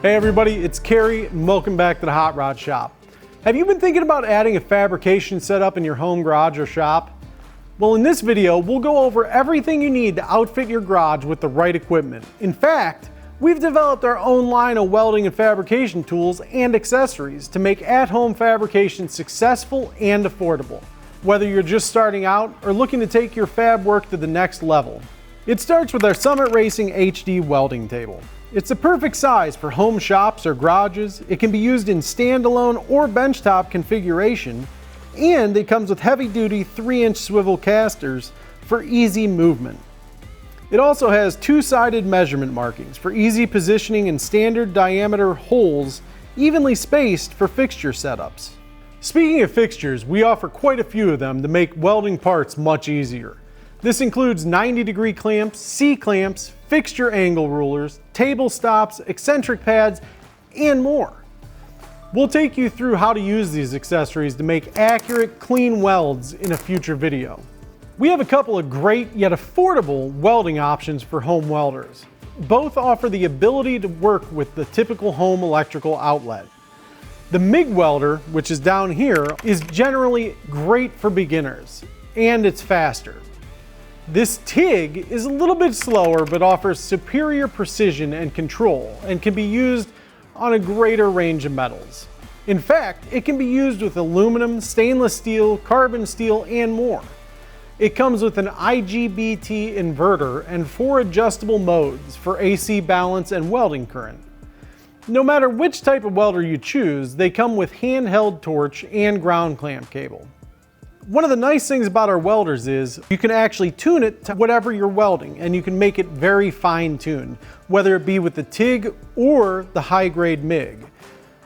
Hey everybody, it's Kerry and welcome back to the Hot Rod Shop. Have you been thinking about adding a fabrication setup in your home garage or shop? Well, in this video, we'll go over everything you need to outfit your garage with the right equipment. In fact, we've developed our own line of welding and fabrication tools and accessories to make at-home fabrication successful and affordable, whether you're just starting out or looking to take your fab work to the next level. It starts with our Summit Racing HD welding table. It's the perfect size for home shops or garages. It can be used in standalone or benchtop configuration, and it comes with heavy-duty 3-inch swivel casters for easy movement. It also has two-sided measurement markings for easy positioning and standard diameter holes evenly spaced for fixture setups. Speaking of fixtures, we offer quite a few of them to make welding parts much easier. This includes 90-degree clamps, C-clamps, fixture angle rulers, table stops, eccentric pads, and more. We'll take you through how to use these accessories to make accurate, clean welds in a future video. We have a couple of great yet affordable welding options for home welders. Both offer the ability to work with the typical home electrical outlet. The MIG welder, which is down here, is generally great for beginners, and it's faster. This TIG is a little bit slower but offers superior precision and control and can be used on a greater range of metals. In fact, it can be used with aluminum, stainless steel, carbon steel, and more. It comes with an IGBT inverter and 4 adjustable modes for AC balance and welding current. No matter which type of welder you choose, they come with handheld torch and ground clamp cable. One of the nice things about our welders is you can actually tune it to whatever you're welding, and you can make it very fine-tuned, whether it be with the TIG or the high-grade MIG.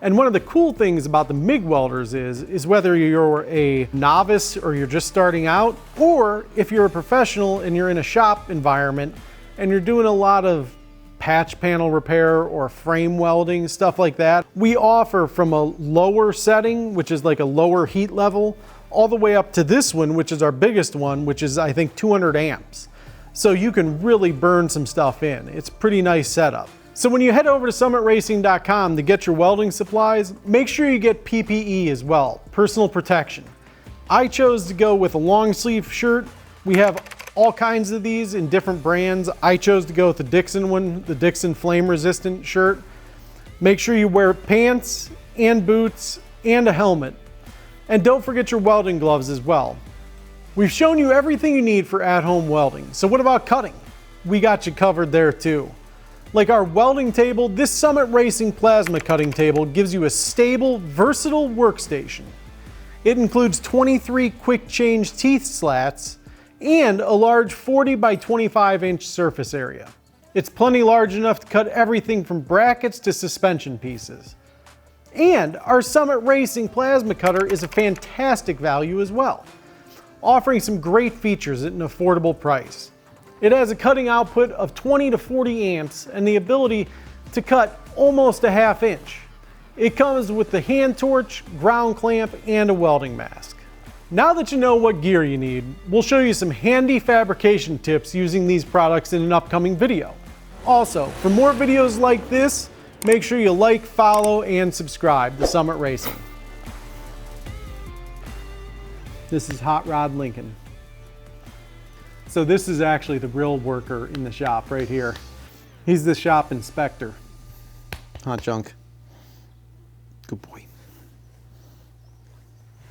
And one of the cool things about the MIG welders is whether you're a novice or you're just starting out, or if you're a professional and you're in a shop environment and you're doing a lot of patch panel repair or frame welding, stuff like that, we offer from a lower setting, which is like a lower heat level, all the way up to this one, which is our biggest one, which is I think 200 amps. So you can really burn some stuff in. It's a pretty nice setup. So when you head over to summitracing.com to get your welding supplies, make sure you get PPE as well, personal protection. I chose to go with a long sleeve shirt. We have all kinds of these in different brands. I chose to go with the Dixon one, the Dixon flame resistant shirt. Make sure you wear pants and boots and a helmet. And don't forget your welding gloves as well. We've shown you everything you need for at-home welding. So what about cutting? We got you covered there too. Like our welding table, this Summit Racing plasma cutting table gives you a stable, versatile workstation. It includes 23 quick change teeth slats and a large 40 by 25 inch surface area. It's plenty large enough to cut everything from brackets to suspension pieces. And our Summit Racing plasma cutter is a fantastic value as well, offering some great features at an affordable price. It has a cutting output of 20 to 40 amps and the ability to cut almost a ½ inch. It comes with the hand torch, ground clamp, and a welding mask. Now that you know what gear you need, we'll show you some handy fabrication tips using these products in an upcoming video. Also, for more videos like this, make sure you like, follow, and subscribe to Summit Racing. This is Hot Rod Lincoln. So this is actually the real worker in the shop right here. He's the shop inspector. Hot junk. Good boy.